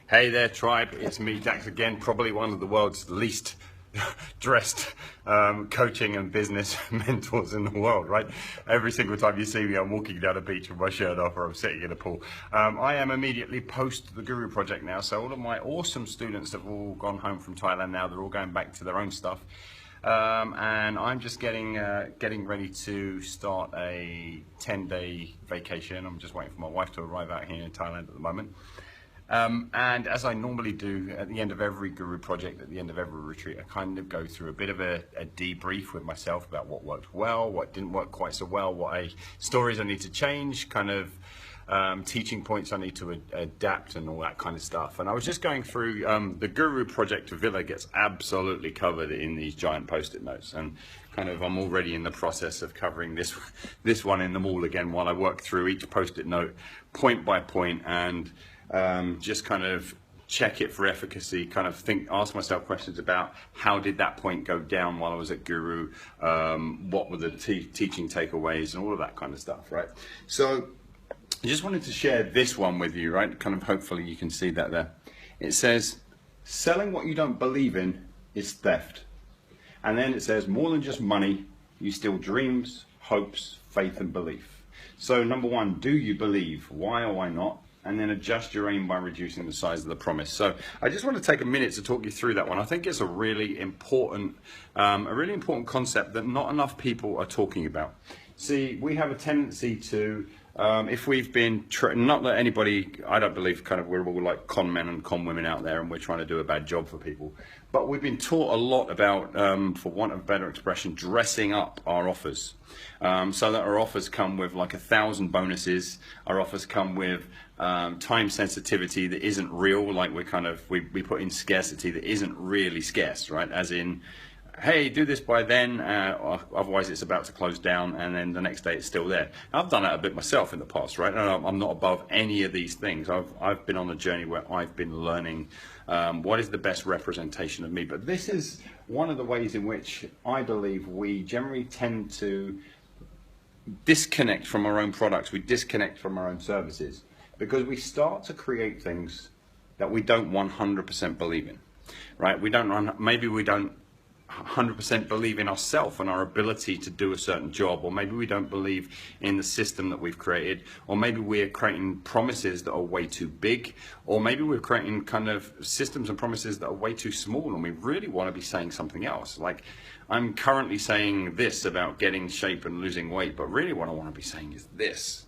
Hey there, tribe. It's me, Dax, again. Probably one of the world's least dressed coaching and business mentors in the world, right? Every single time you see me, I'm walking down a beach with my shirt off or I'm sitting in a pool. I am immediately post the Guru Project now, so all of my awesome students have all gone home from Thailand now. They're all going back to their own stuff. And I'm just getting ready to start a 10-day vacation. I'm just waiting for my wife to arrive out here in Thailand at the moment. And as I normally do at the end of every Guru Project, at the end of every retreat, I kind of go through a bit of a debrief with myself about what worked well, what didn't work quite so well, stories I need to change, kind of teaching points I need to adapt and all that kind of stuff. And I was just going through the Guru Project Villa gets absolutely covered in these giant post-it notes, and kind of I'm already in the process of covering this one in them all again while I work through each post-it note point by point and just kind of check it for efficacy, kind of ask myself questions about how did that point go down while I was at Guru, what were the teaching takeaways and all of that kind of stuff, right? So I just wanted to share this one with you, right? Kind of hopefully you can see that there. It says, selling what you don't believe in is theft. And then it says, more than just money, you steal dreams, hopes, faith and belief. So number one, do you believe? Why or why not? And then adjust your aim by reducing the size of the promise. So I just want to take a minute to talk you through that one. I think it's a really important concept that not enough people are talking about. See, we have a tendency to, if we've been, not that anybody, I don't believe kind of we're all like con men and con women out there and we're trying to do a bad job for people. But we've been taught a lot about, for want of a better expression, dressing up our offers. So that our offers come with like 1,000 bonuses. Our offers come with time sensitivity that isn't real, like we put in scarcity that isn't really scarce, right? As in, hey, do this by then, otherwise it's about to close down, and then the next day it's still there. I've done that a bit myself in the past, right? And I'm not above any of these things. I've been on a journey where I've been learning what is the best representation of me. But this is one of the ways in which I believe we generally tend to disconnect from our own products, we disconnect from our own services, because we start to create things that we don't 100% believe in, right? Maybe we don't 100% believe in ourselves and our ability to do a certain job, or maybe we don't believe in the system that we've created, or maybe we're creating promises that are way too big, or maybe we're creating kind of systems and promises that are way too small and we really want to be saying something else. Like, I'm currently saying this about getting shape and losing weight, but really what I want to be saying is this.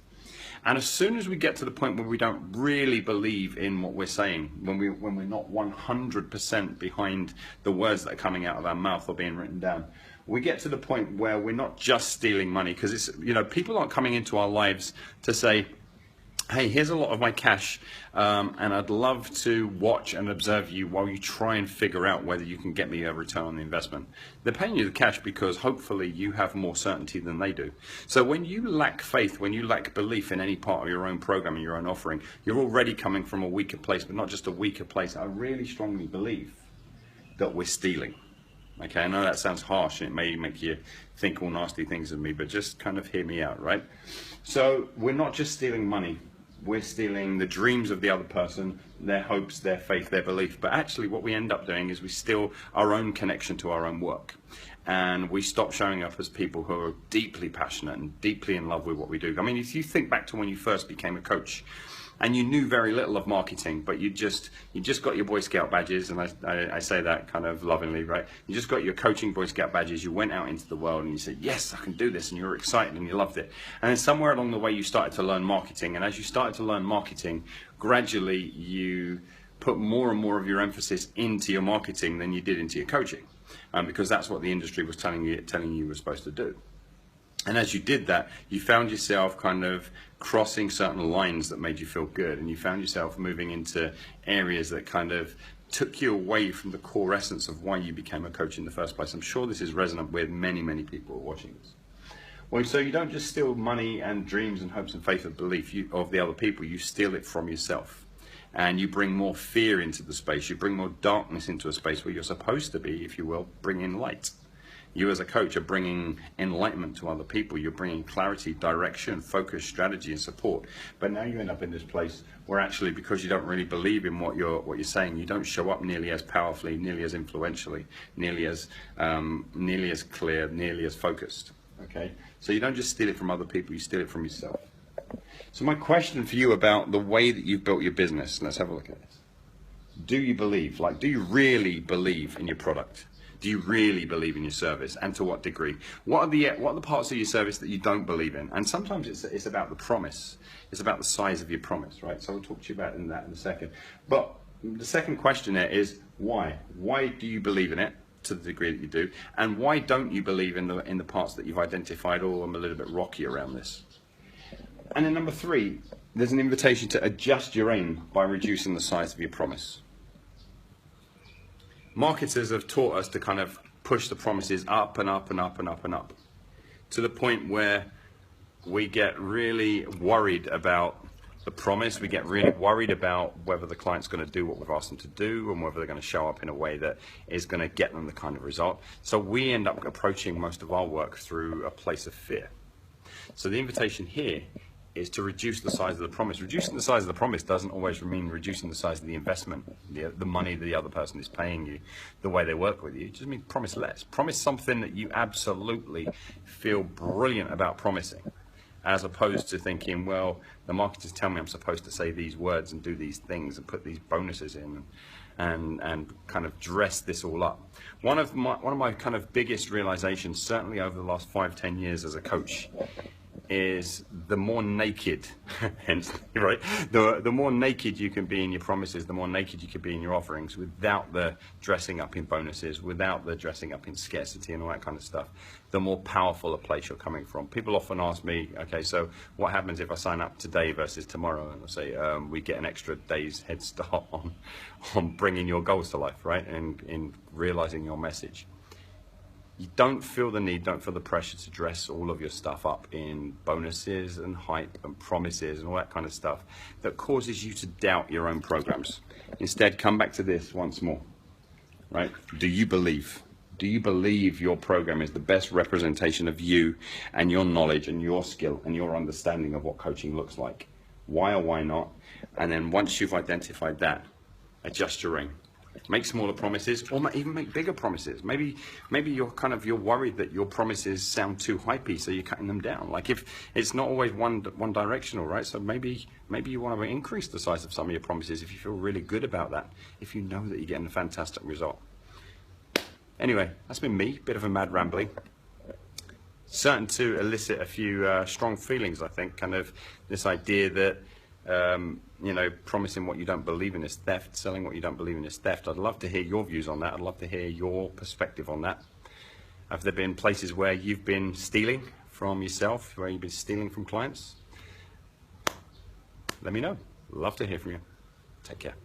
And as soon as we get to the point where we don't really believe in what we're saying, when we're not 100% behind the words that are coming out of our mouth or being written down, we get to the point where we're not just stealing money, because it's, people aren't coming into our lives to say, hey, here's a lot of my cash, and I'd love to watch and observe you while you try and figure out whether you can get me a return on the investment. They're paying you the cash because hopefully you have more certainty than they do. So when you lack faith, when you lack belief in any part of your own program and your own offering, you're already coming from a weaker place, but not just a weaker place. I really strongly believe that we're stealing. Okay, I know that sounds harsh and it may make you think all nasty things of me, but just kind of hear me out, right? So we're not just stealing money. We're stealing the dreams of the other person, their hopes, their faith, their belief. But actually what we end up doing is we steal our own connection to our own work. And we stop showing up as people who are deeply passionate and deeply in love with what we do. I mean, if you think back to when you first became a coach, and you knew very little of marketing, but you just got your Boy Scout badges, and I say that kind of lovingly, right? You just got your coaching Boy Scout badges, you went out into the world and you said, yes, I can do this, and you were excited and you loved it. And then somewhere along the way you started to learn marketing, and as you started to learn marketing, gradually you put more and more of your emphasis into your marketing than you did into your coaching, because that's what the industry was telling you were supposed to do. And as you did that, you found yourself kind of crossing certain lines that made you feel good, and you found yourself moving into areas that kind of took you away from the core essence of why you became a coach in the first place. I'm sure this is resonant with many, many people who are watching this. Well, so you don't just steal money and dreams and hopes and faith and belief of the other people, you steal it from yourself. And you bring more fear into the space, you bring more darkness into a space where you're supposed to be, if you will, bring in light. You as a coach are bringing enlightenment to other people. You're bringing clarity, direction, focus, strategy, and support. But now you end up in this place where actually, because you don't really believe in what you're saying, you don't show up nearly as powerfully, nearly as influentially, nearly as clear, nearly as focused. Okay, so you don't just steal it from other people; you steal it from yourself. So my question for you about the way that you've built your business, let's have a look at this. Do you believe, do you really believe in your product? Do you really believe in your service, and to what degree? What are the parts of your service that you don't believe in? And sometimes it's about the promise. It's about the size of your promise, right? So we'll talk to you about that in a second. But the second question there is why? Why do you believe in it to the degree that you do? And why don't you believe in the parts that you've identified? Oh, I'm a little bit rocky around this. And then number 3, there's an invitation to adjust your aim by reducing the size of your promise. Marketers have taught us to kind of push the promises up and up and up and up and up to the point where we get really worried about the promise. We get really worried about whether the client's going to do what we've asked them to do and whether they're going to show up in a way that is going to get them the kind of result. So we end up approaching most of our work through a place of fear. So the invitation here is to reduce the size of the promise. Reducing the size of the promise doesn't always mean reducing the size of the investment, the money that the other person is paying you, the way they work with you. It just means promise less. Promise something that you absolutely feel brilliant about promising, as opposed to thinking, well, the marketers tell me I'm supposed to say these words and do these things and put these bonuses in and kind of dress this all up. One of my kind of biggest realizations, certainly over the last 5-10 years as a coach, is the more naked, hence, right? The more naked you can be in your promises, the more naked you can be in your offerings without the dressing up in bonuses, without the dressing up in scarcity and all that kind of stuff, the more powerful a place you're coming from. People often ask me, okay, so what happens if I sign up today versus tomorrow? And I say, we get an extra day's head start on bringing your goals to life, right? And in realizing your message. You don't feel the need, don't feel the pressure to dress all of your stuff up in bonuses and hype and promises and all that kind of stuff that causes you to doubt your own programs. Instead, come back to this once more, right? Do you believe? Do you believe your program is the best representation of you and your knowledge and your skill and your understanding of what coaching looks like? Why or why not? And then once you've identified that, adjust your aim. Make smaller promises, or even make bigger promises. Maybe you're worried that your promises sound too hypey, so you're cutting them down. Like, if it's not always one directional, right? So maybe you want to increase the size of some of your promises if you feel really good about that, if you know that you're getting a fantastic result. Anyway, that's been me, bit of a mad rambling. Certain to elicit a few strong feelings, I think, kind of this idea that promising what you don't believe in is theft, selling what you don't believe in is theft. I'd love to hear your views on that. I'd love to hear your perspective on that. Have there been places where you've been stealing from yourself, where you've been stealing from clients? Let me know. Love to hear from you. Take care.